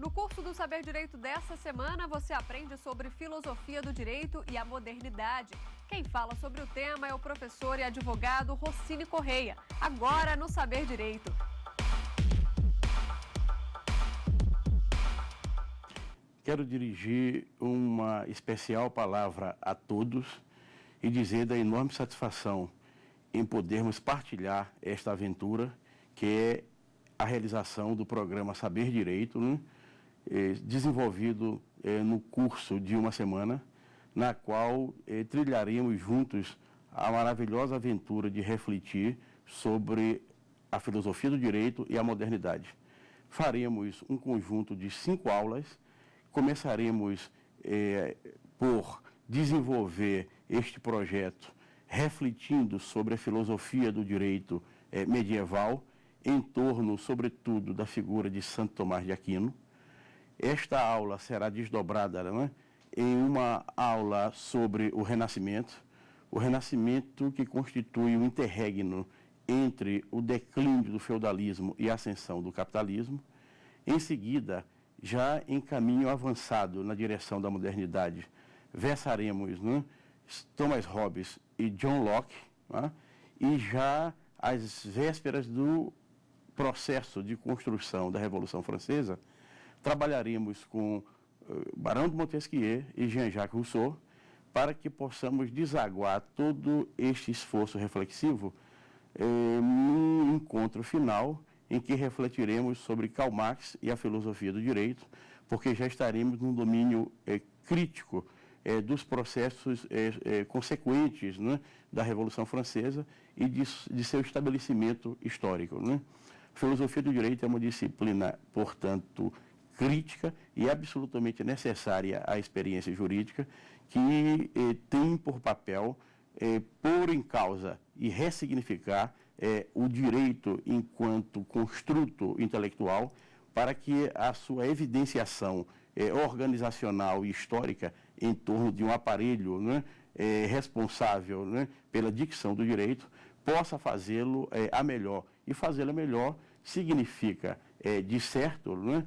No curso do Saber Direito dessa semana, você aprende sobre filosofia do direito e a modernidade. Quem fala sobre o tema é o professor e advogado Rossini Correia, agora no Saber Direito. Quero dirigir uma especial palavra a todos e dizer da enorme satisfação em podermos partilhar esta aventura, que é a realização do programa Saber Direito, né? Desenvolvido no curso de uma semana, na qual trilharemos juntos a maravilhosa aventura de refletir sobre a filosofia do direito e a modernidade. Faremos um conjunto de 5 aulas. Começaremos por desenvolver este projeto refletindo sobre a filosofia do direito medieval, em torno, sobretudo, da figura de Santo Tomás de Aquino. Esta aula será desdobrada, né, em uma aula sobre o Renascimento que constitui o interregno entre o declínio do feudalismo e a ascensão do capitalismo. Em seguida, já em caminho avançado na direção da modernidade, versaremos, né, Thomas Hobbes e John Locke, né, e já às vésperas do processo de construção da Revolução Francesa, trabalharemos com Barão de Montesquieu e Jean-Jacques Rousseau para que possamos desaguar todo este esforço reflexivo num encontro final em que refletiremos sobre Karl Marx e a filosofia do direito, porque já estaremos num domínio crítico dos processos consequentes, né, da Revolução Francesa e de seu estabelecimento histórico, né? A filosofia do direito é uma disciplina, portanto, crítica e absolutamente necessária à experiência jurídica, que tem por papel pôr em causa e ressignificar o direito enquanto construto intelectual, para que a sua evidenciação organizacional e histórica em torno de um aparelho, né, responsável, né, pela dicção do direito, possa fazê-lo a melhor. E fazê-lo a melhor significa, de certo, né,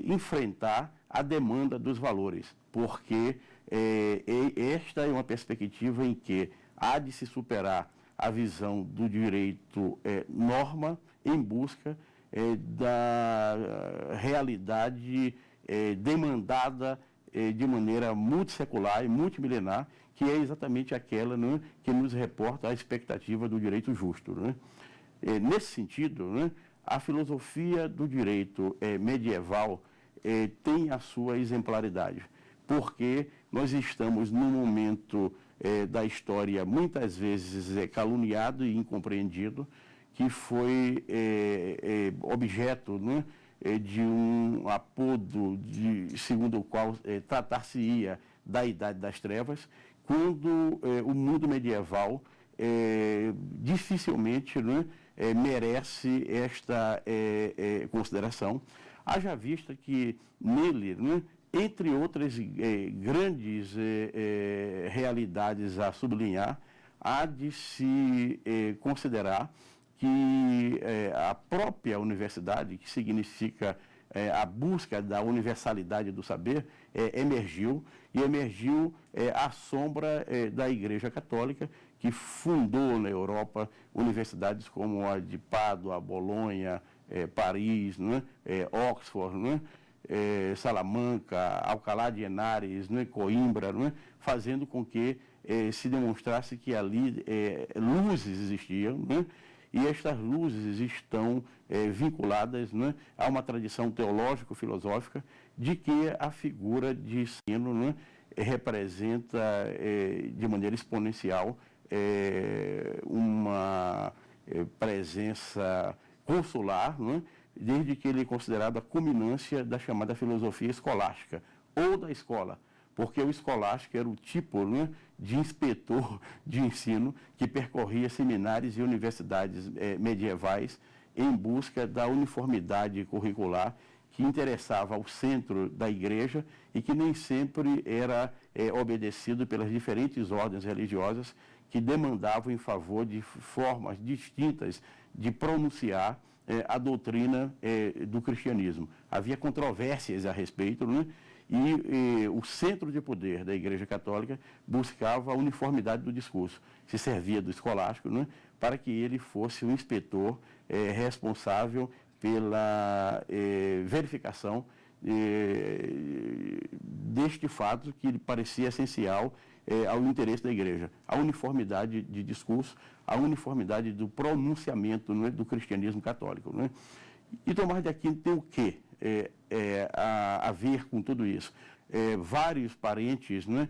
enfrentar a demanda dos valores, porque esta é uma perspectiva em que há de se superar a visão do direito norma em busca da realidade demandada de maneira multissecular e multimilenar, que é exatamente aquela, né, que nos reporta a expectativa do direito justo, né? Nesse sentido, né, a filosofia do direito medieval tem a sua exemplaridade, porque nós estamos num momento da história muitas vezes caluniado e incompreendido, que foi objeto, né, de um apodo segundo o qual tratar-se-ia da Idade das Trevas, quando o mundo medieval dificilmente, né, merece esta consideração, haja vista que nele, né, entre outras grandes realidades a sublinhar, há de se considerar que a própria universidade, que significa a busca da universalidade do saber, emergiu à sombra da Igreja Católica, que fundou na Europa universidades como a de Pádua, Bolonha, Paris, né, Oxford, né, Salamanca, Alcalá de Henares, né, Coimbra, né, fazendo com que se demonstrasse que ali luzes existiam, né, e estas luzes estão vinculadas, né, a uma tradição teológico-filosófica de que a figura de Sino, né, representa de maneira exponencial uma presença consular, né, desde que ele é considerado a culminância da chamada filosofia escolástica, ou da escola, porque o escolástico era o tipo, né, de inspetor de ensino que percorria seminários e universidades medievais em busca da uniformidade curricular que interessava ao centro da igreja e que nem sempre era obedecido pelas diferentes ordens religiosas que demandavam em favor de formas distintas de pronunciar a doutrina do cristianismo. Havia controvérsias a respeito, né? E o centro de poder da Igreja Católica buscava a uniformidade do discurso, se servia do escolástico, né, para que ele fosse um inspetor responsável pela verificação deste fato que parecia essencial ao interesse da Igreja, a uniformidade de discurso, a uniformidade do pronunciamento, né, do cristianismo católico. Né? E Tomás de Aquino tem o quê a ver com tudo isso? Vários parentes, né,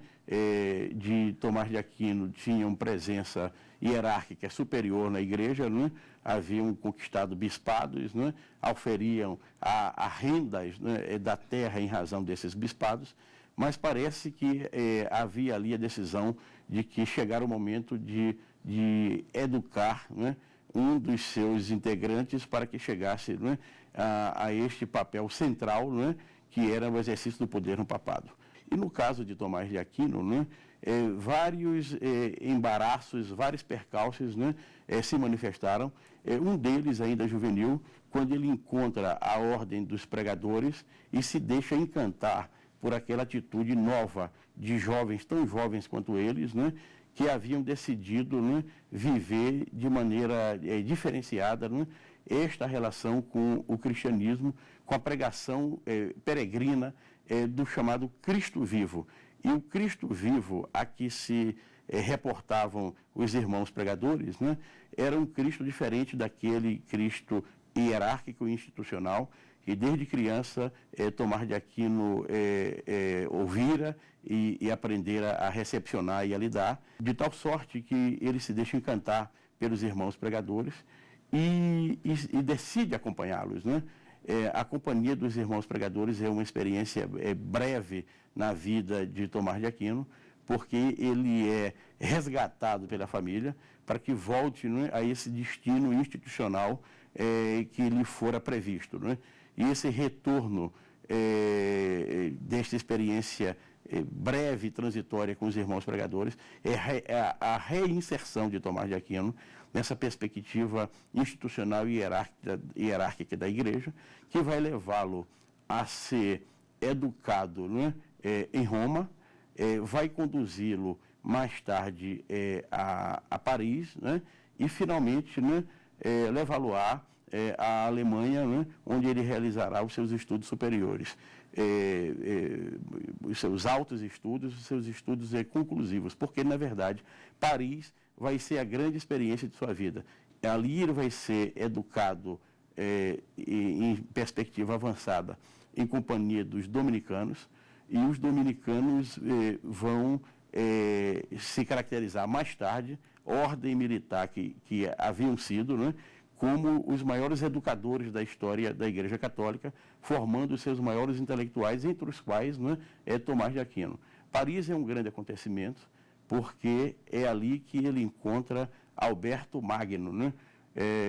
de Tomás de Aquino tinham presença hierárquica superior na igreja, né, haviam conquistado bispados, né, auferiam a rendas, né, da terra em razão desses bispados, mas parece que havia ali a decisão de que chegara o momento de educar, né, um dos seus integrantes para que chegasse, né, a este papel central, né, que era o exercício do poder no papado. E no caso de Tomás de Aquino, né, vários embaraços, vários percalços, né, se manifestaram. Um deles, ainda juvenil, quando ele encontra a ordem dos pregadores e se deixa encantar por aquela atitude nova de jovens, tão jovens quanto eles, né, que haviam decidido, né, viver de maneira diferenciada, né, esta relação com o cristianismo, com a pregação peregrina do chamado Cristo vivo. E o Cristo vivo a que se reportavam os irmãos pregadores, né, era um Cristo diferente daquele Cristo hierárquico e institucional que desde criança Tomás de Aquino ouvira e aprendera a recepcionar e a lidar, de tal sorte que ele se deixa encantar pelos irmãos pregadores e decide acompanhá-los, né? A companhia dos irmãos pregadores é uma experiência breve na vida de Tomás de Aquino, porque ele é resgatado pela família para que volte, né, a esse destino institucional que lhe fora previsto, né? E esse retorno desta experiência breve e transitória com os irmãos pregadores é a reinserção de Tomás de Aquino nessa perspectiva institucional e hierárquica da Igreja, que vai levá-lo a ser educado, né, em Roma, vai conduzi-lo mais tarde a Paris, né, e finalmente, né, levá-lo-á à Alemanha, né, onde ele realizará os seus estudos superiores, os seus altos estudos, os seus estudos conclusivos, porque, na verdade, Paris vai ser a grande experiência de sua vida. Ali ele vai ser educado em perspectiva avançada, em companhia dos dominicanos, e os dominicanos vão se caracterizar mais tarde, ordem militar que haviam sido, né, como os maiores educadores da história da Igreja Católica, formando os seus maiores intelectuais, entre os quais, né, Tomás de Aquino. Paris é um grande acontecimento, porque é ali que ele encontra Alberto Magno, né,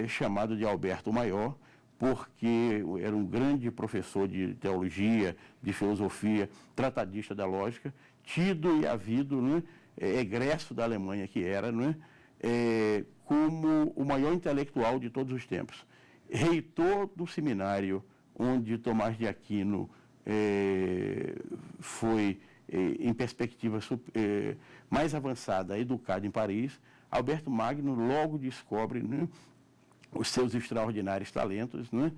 chamado de Alberto Maior, porque era um grande professor de teologia, de filosofia, tratadista da lógica, tido e havido, né, egresso da Alemanha que era, né, como o maior intelectual de todos os tempos. Reitor do seminário onde Tomás de Aquino foi, em perspectiva mais avançada, educado em Paris, Alberto Magno logo descobre, né, os seus extraordinários talentos, né,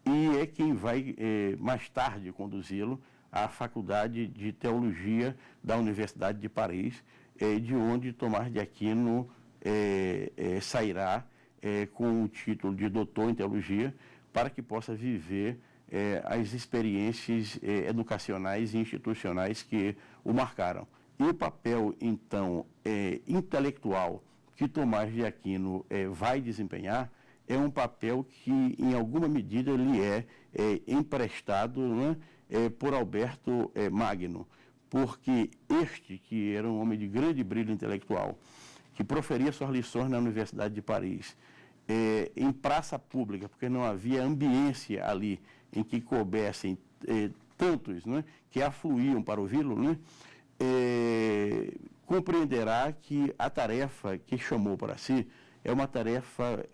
e é quem vai mais tarde conduzi-lo à Faculdade de Teologia da Universidade de Paris, de onde Tomás de Aquino sairá com o título de doutor em teologia, para que possa viver as experiências educacionais e institucionais que o marcaram. E o papel, então, intelectual que Tomás de Aquino vai desempenhar é um papel que, em alguma medida, lhe é emprestado, né, por Alberto Magno, porque este, que era um homem de grande brilho intelectual, que proferia suas lições na Universidade de Paris, em praça pública, porque não havia ambiência ali em que coubessem tantos, né, que afluíam para ouvi-lo, né, compreenderá que a tarefa que chamou para si é uma tarefa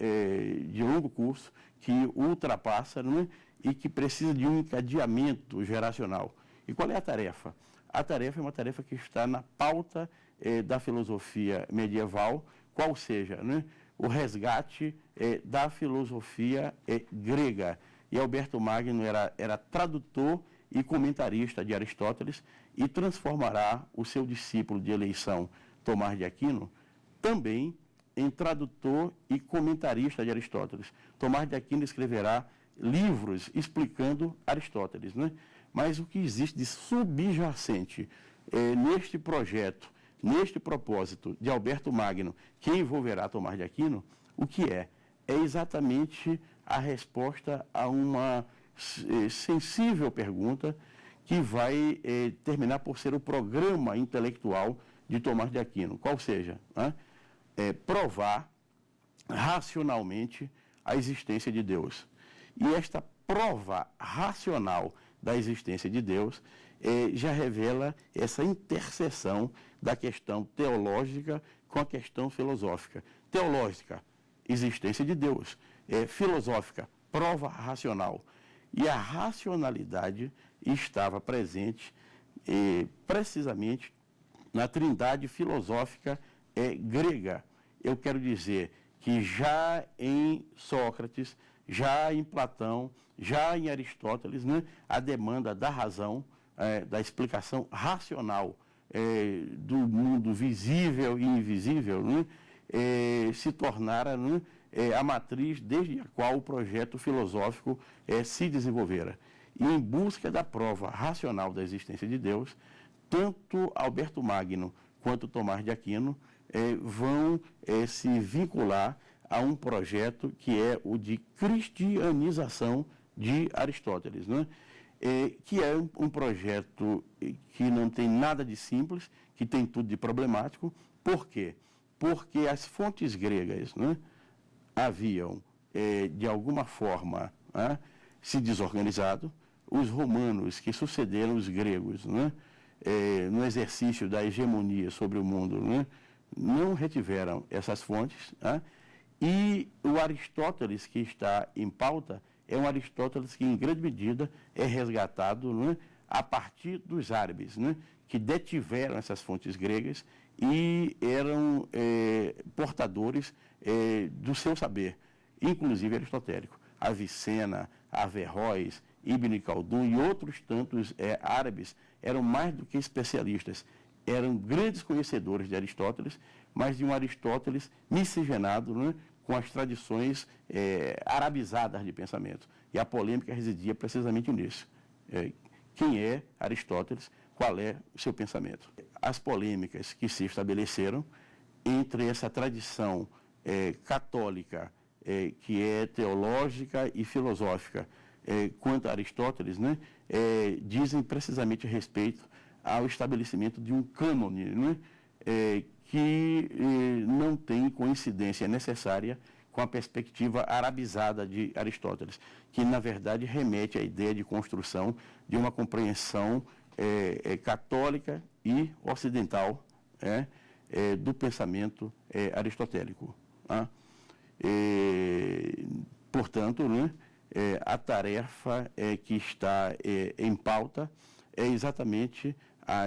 de longo curso, que ultrapassa, não é? E que precisa de um encadeamento geracional. E qual é a tarefa? A tarefa é uma tarefa que está na pauta da filosofia medieval, qual seja, né, o resgate da filosofia grega. E Alberto Magno era tradutor e comentarista de Aristóteles e transformará o seu discípulo de eleição, Tomás de Aquino, também em tradutor e comentarista de Aristóteles. Tomás de Aquino escreverá livros explicando Aristóteles, né? Mas o que existe de subjacente neste projeto, neste propósito de Alberto Magno, que envolverá Tomás de Aquino, o que é? É exatamente a resposta a uma sensível pergunta que vai terminar por ser o programa intelectual de Tomás de Aquino. Qual seja? Provar racionalmente a existência de Deus. E esta prova racional da existência de Deus já revela essa interseção da questão teológica com a questão filosófica. Teológica, existência de Deus. Filosófica, prova racional. E a racionalidade estava presente precisamente na trindade filosófica grega. Eu quero dizer que já em Sócrates, já em Platão, já em Aristóteles, né, a demanda da razão, da explicação racional do mundo visível e invisível, né, se tornara, né, a matriz desde a qual o projeto filosófico se desenvolvera. E em busca da prova racional da existência de Deus, tanto Alberto Magno quanto Tomás de Aquino vão se vincular a um projeto que é o de cristianização de Aristóteles, né? Que é um projeto que não tem nada de simples, que tem tudo de problemático. Por quê? Porque as fontes gregas, né, haviam, de alguma forma, se desorganizado. Os romanos, que sucederam os gregos, né, no exercício da hegemonia sobre o mundo, né, não retiveram essas fontes, e o Aristóteles que está em pauta é um Aristóteles que, em grande medida, é resgatado, né, a partir dos árabes, né, que detiveram essas fontes gregas e eram portadores do seu saber, inclusive aristotélico. Avicena, Averroes, Ibn Khaldun e outros tantos árabes eram mais do que especialistas, eram grandes conhecedores de Aristóteles, mas de um Aristóteles miscigenado, né, com as tradições arabizadas de pensamento. E a polêmica residia precisamente nisso. Quem é Aristóteles? Qual é o seu pensamento? As polêmicas que se estabeleceram entre essa tradição católica, que é teológica e filosófica, quanto a Aristóteles, né, dizem precisamente a respeito ao estabelecimento de um cânone, né, que não tem coincidência necessária com a perspectiva arabizada de Aristóteles, que, na verdade, remete à ideia de construção de uma compreensão católica e ocidental do pensamento aristotélico. Portanto, né, a tarefa que está em pauta é exatamente a